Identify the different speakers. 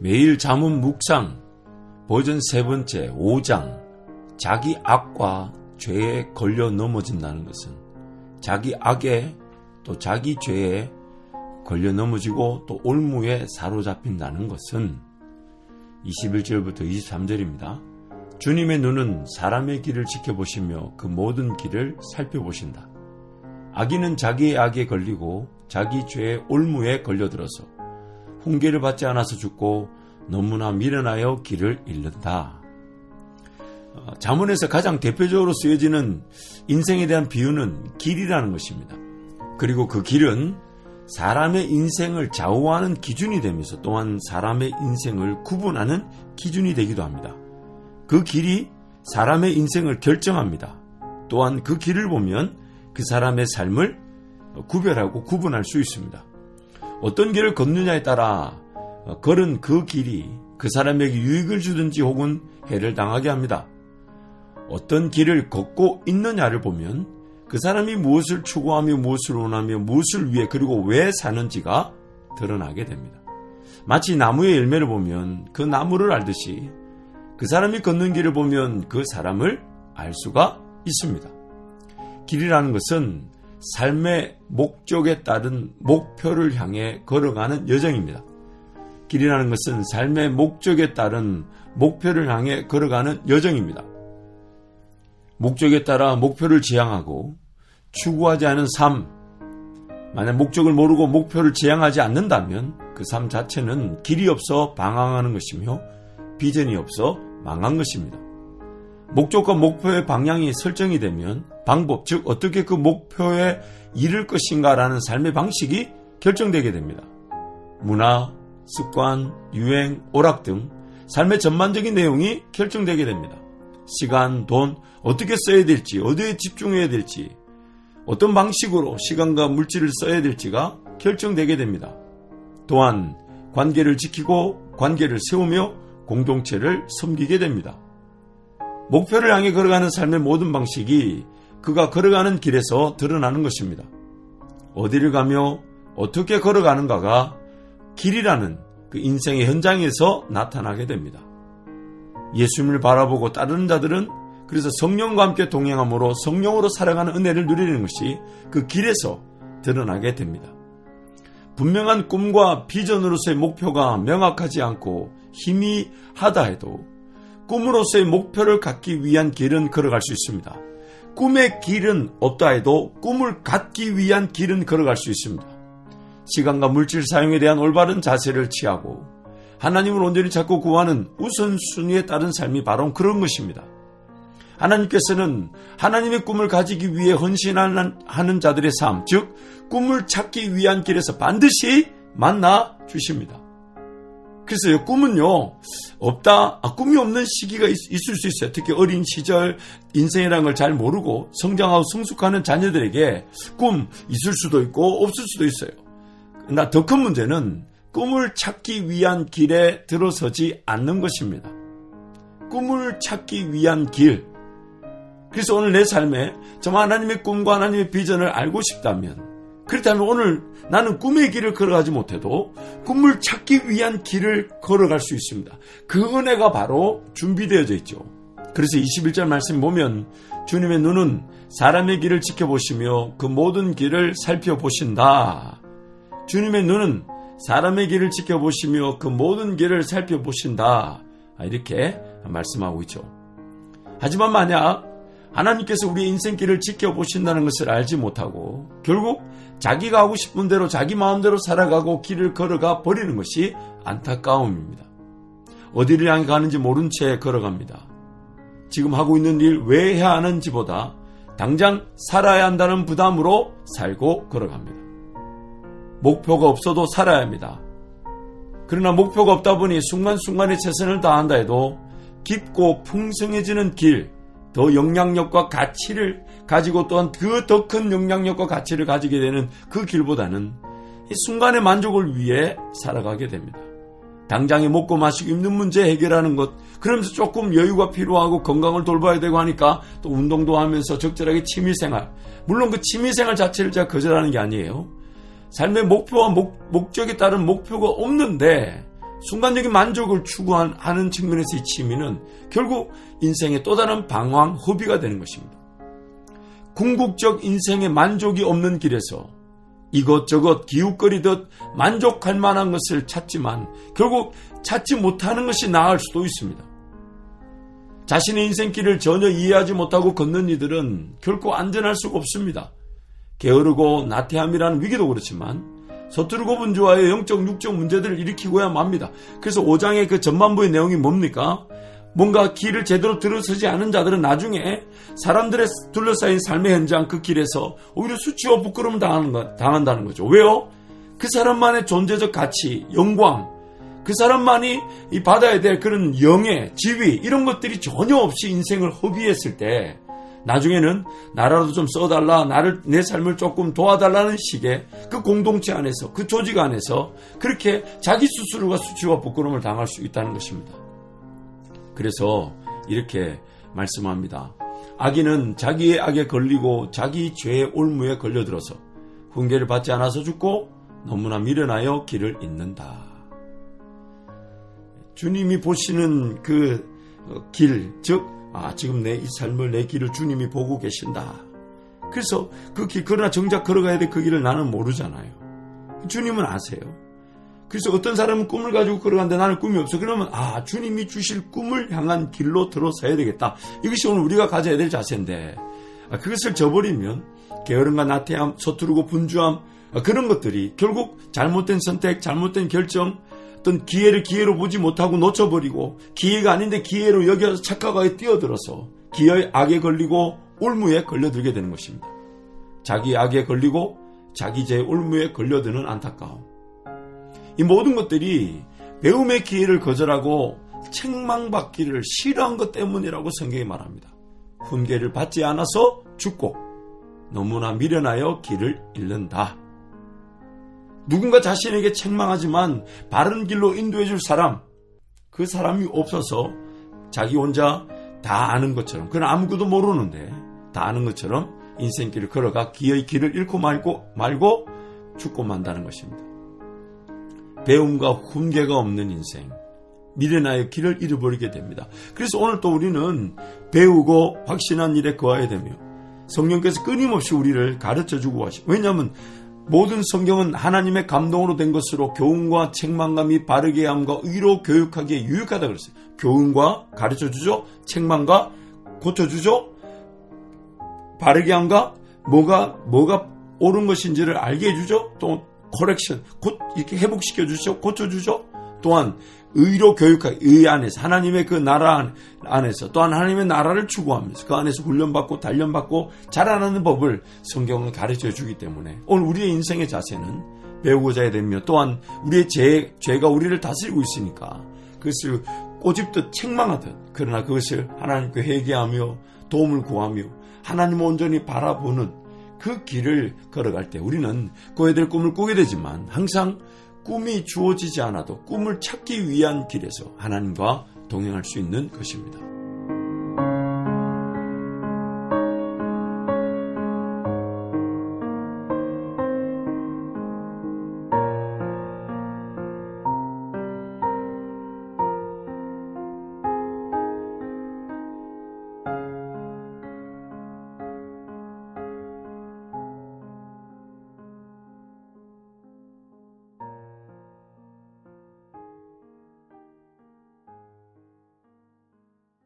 Speaker 1: 매일 잠언 묵상 버전 3번째 5장 자기 악과 죄에 걸려 넘어진다는 것은 자기 악에 또 자기 죄에 걸려 넘어지고 또 올무에 사로잡힌다는 것은 21절부터 23절입니다. 주님의 눈은 사람의 길을 지켜보시며 그 모든 길을 살펴보신다. 악인은 자기의 악에 걸리고 자기 죄의 올무에 걸려들어서 훈계를 받지 않아서 죽고 너무나 미련하여 길을 잃는다. 잠언에서 가장 대표적으로 쓰여지는 인생에 대한 비유는 길이라는 것입니다. 그리고 그 길은 사람의 인생을 좌우하는 기준이 되면서 또한 사람의 인생을 구분하는 기준이 되기도 합니다. 그 길이 사람의 인생을 결정합니다. 또한 그 길을 보면 그 사람의 삶을 구별하고 구분할 수 있습니다. 어떤 길을 걷느냐에 따라 걸은 그 길이 그 사람에게 유익을 주든지 혹은 해를 당하게 합니다. 어떤 길을 걷고 있느냐를 보면 그 사람이 무엇을 추구하며 무엇을 원하며 무엇을 위해 그리고 왜 사는지가 드러나게 됩니다. 마치 나무의 열매를 보면 그 나무를 알듯이 그 사람이 걷는 길을 보면 그 사람을 알 수가 있습니다. 길이라는 것은 삶의 목적에 따른 목표를 향해 걸어가는 여정입니다. 길이라는 것은 삶의 목적에 따른 목표를 향해 걸어가는 여정입니다. 목적에 따라 목표를 지향하고 추구하지 않은 삶, 만약 목적을 모르고 목표를 지향하지 않는다면 그 삶 자체는 길이 없어 방황하는 것이며 비전이 없어 망한 것입니다. 목적과 목표의 방향이 설정이 되면 방법, 즉 어떻게 그 목표에 이를 것인가라는 삶의 방식이 결정되게 됩니다. 문화, 습관, 유행, 오락 등 삶의 전반적인 내용이 결정되게 됩니다. 시간, 돈, 어떻게 써야 될지, 어디에 집중해야 될지, 어떤 방식으로 시간과 물질을 써야 될지가 결정되게 됩니다. 또한 관계를 지키고 관계를 세우며 공동체를 섬기게 됩니다. 목표를 향해 걸어가는 삶의 모든 방식이 그가 걸어가는 길에서 드러나는 것입니다. 어디를 가며 어떻게 걸어가는가가 길이라는 그 인생의 현장에서 나타나게 됩니다. 예수님을 바라보고 따르는 자들은 그래서 성령과 함께 동행함으로 성령으로 살아가는 은혜를 누리는 것이 그 길에서 드러나게 됩니다. 분명한 꿈과 비전으로서의 목표가 명확하지 않고 희미하다 해도 꿈으로서의 목표를 갖기 위한 길은 걸어갈 수 있습니다. 꿈의 길은 없다 해도 꿈을 갖기 위한 길은 걸어갈 수 있습니다. 시간과 물질 사용에 대한 올바른 자세를 취하고 하나님을 온전히 찾고 구하는 우선순위에 따른 삶이 바로 그런 것입니다. 하나님께서는 하나님의 꿈을 가지기 위해 헌신하는 자들의 삶, 즉 꿈을 찾기 위한 길에서 반드시 만나 주십니다. 그래서 꿈은요, 꿈이 없는 시기가 있을 수 있어요. 특히 어린 시절 인생이라는 걸 잘 모르고 성장하고 성숙하는 자녀들에게 꿈 있을 수도 있고 없을 수도 있어요. 그러나 더 큰 문제는 꿈을 찾기 위한 길에 들어서지 않는 것입니다. 꿈을 찾기 위한 길. 그래서 오늘 내 삶에 정말 하나님의 꿈과 하나님의 비전을 알고 싶다면, 그렇다면 오늘 나는 꿈의 길을 걸어가지 못해도 꿈을 찾기 위한 길을 걸어갈 수 있습니다. 그 은혜가 바로 준비되어져 있죠. 그래서 21절 말씀 보면 주님의 눈은 사람의 길을 지켜보시며 그 모든 길을 살펴보신다. 주님의 눈은 사람의 길을 지켜보시며 그 모든 길을 살펴보신다. 이렇게 말씀하고 있죠. 하지만 만약 하나님께서 우리의 인생길을 지켜보신다는 것을 알지 못하고 결국 자기가 하고 싶은 대로 자기 마음대로 살아가고 길을 걸어가 버리는 것이 안타까움입니다. 어디를 향해 가는지 모른 채 걸어갑니다. 지금 하고 있는 일 왜 해야 하는지보다 당장 살아야 한다는 부담으로 살고 걸어갑니다. 목표가 없어도 살아야 합니다. 그러나 목표가 없다 보니 순간순간에 최선을 다한다 해도 깊고 풍성해지는 길, 더 영향력과 가치를 가지고 또한 그 더 큰 영향력과 가치를 가지게 되는 그 길보다는 이 순간의 만족을 위해 살아가게 됩니다. 당장에 먹고 마시고 입는 문제 해결하는 것, 그러면서 조금 여유가 필요하고 건강을 돌봐야 되고 하니까 또 운동도 하면서 적절하게 취미생활, 물론 그 취미생활 자체를 제가 거절하는 게 아니에요. 삶의 목표와 목적에 따른 목표가 없는데 순간적인 만족을 추구하는 측면에서의 취미는 결국 인생의 또 다른 방황, 허비가 되는 것입니다. 궁극적 인생의 만족이 없는 길에서 이것저것 기웃거리듯 만족할 만한 것을 찾지만 결국 찾지 못하는 것이 나을 수도 있습니다. 자신의 인생길을 전혀 이해하지 못하고 걷는 이들은 결코 안전할 수가 없습니다. 게으르고 나태함이라는 위기도 그렇지만 서투르고 분주하여 영적 육적 문제들을 일으키고야 맙니다. 그래서 5장의 그 전반부의 내용이 뭡니까? 뭔가 길을 제대로 들어서지 않은 자들은 나중에 사람들의 둘러싸인 삶의 현장 그 길에서 오히려 수치와 부끄러움을 당한다는 거죠. 왜요? 그 사람만의 존재적 가치, 영광, 그 사람만이 받아야 될 그런 영예, 지위 이런 것들이 전혀 없이 인생을 허비했을 때 나중에는 나라도 좀 써달라, 내 삶을 조금 도와달라는 식의 그 공동체 안에서, 그 조직 안에서 그렇게 자기 스스로가 수치와 부끄러움을 당할 수 있다는 것입니다. 그래서 이렇게 말씀합니다. 악인은 자기의 악에 걸리고 자기 죄의 올무에 걸려들어서 훈계를 받지 않아서 죽고 너무나 미련하여 길을 잇는다. 주님이 보시는 그 길, 즉 지금 내 이 삶을, 내 길을 주님이 보고 계신다. 그래서 그 길, 그러나 정작 걸어가야 될 그 길을 나는 모르잖아요. 주님은 아세요. 그래서 어떤 사람은 꿈을 가지고 걸어가는데 나는 꿈이 없어. 그러면 주님이 주실 꿈을 향한 길로 들어서야 되겠다. 이것이 오늘 우리가 가져야 될 자세인데 그것을 저버리면 게으름과 나태함, 서투르고 분주함 그런 것들이 결국 잘못된 선택, 잘못된 결정, 어떤 기회를 기회로 보지 못하고 놓쳐버리고 기회가 아닌데 기회로 여겨서 착각하게 뛰어들어서 기어의 악에 걸리고 올무에 걸려들게 되는 것입니다. 자기 악에 걸리고 자기 죄의 올무에 걸려드는 안타까움. 이 모든 것들이 배움의 기회를 거절하고 책망받기를 싫어한 것 때문이라고 성경이 말합니다. 훈계를 받지 않아서 죽고 너무나 미련하여 길을 잃는다. 누군가 자신에게 책망하지만 바른 길로 인도해 줄 사람, 그 사람이 없어서 자기 혼자 다 아는 것처럼, 그건 아무것도 모르는데 다 아는 것처럼 인생길을 걸어가 기어이 길을 잃고 말고 죽고 만다는 것입니다. 배움과 훈계가 없는 인생, 미련하여 길을 잃어버리게 됩니다. 그래서 오늘 또 우리는 배우고 확신한 일에 거해야 되며 성령께서 끊임없이 우리를 가르쳐주고 하시고, 왜냐하면 모든 성경은 하나님의 감동으로 된 것으로 교훈과 책망과 및 바르게 함과 의로 교육하기에 유익하다 그랬어요. 교훈과 가르쳐주죠. 책망과 고쳐주죠. 바르게 함과 뭐가 옳은 것인지를 알게 해주죠. 또 코렉션, 이렇게 회복시켜주죠. 고쳐주죠. 또한 의로 교육하기, 의 안에서 하나님의 그 나라 안에서 또한 하나님의 나라를 추구하면서 그 안에서 훈련받고 단련받고 자라나는 법을 성경은 가르쳐주기 때문에 오늘 우리의 인생의 자세는 배우고자 해야 되며 또한 우리의 죄가 우리를 다스리고 있으니까 그것을 꼬집듯 책망하듯 그러나 그것을 하나님께 회개하며 도움을 구하며 하나님을 온전히 바라보는 그 길을 걸어갈 때 우리는 꿔야 될 꿈을 꾸게 되지만 항상 꿈이 주어지지 않아도 꿈을 찾기 위한 길에서 하나님과 동행할 수 있는 것입니다.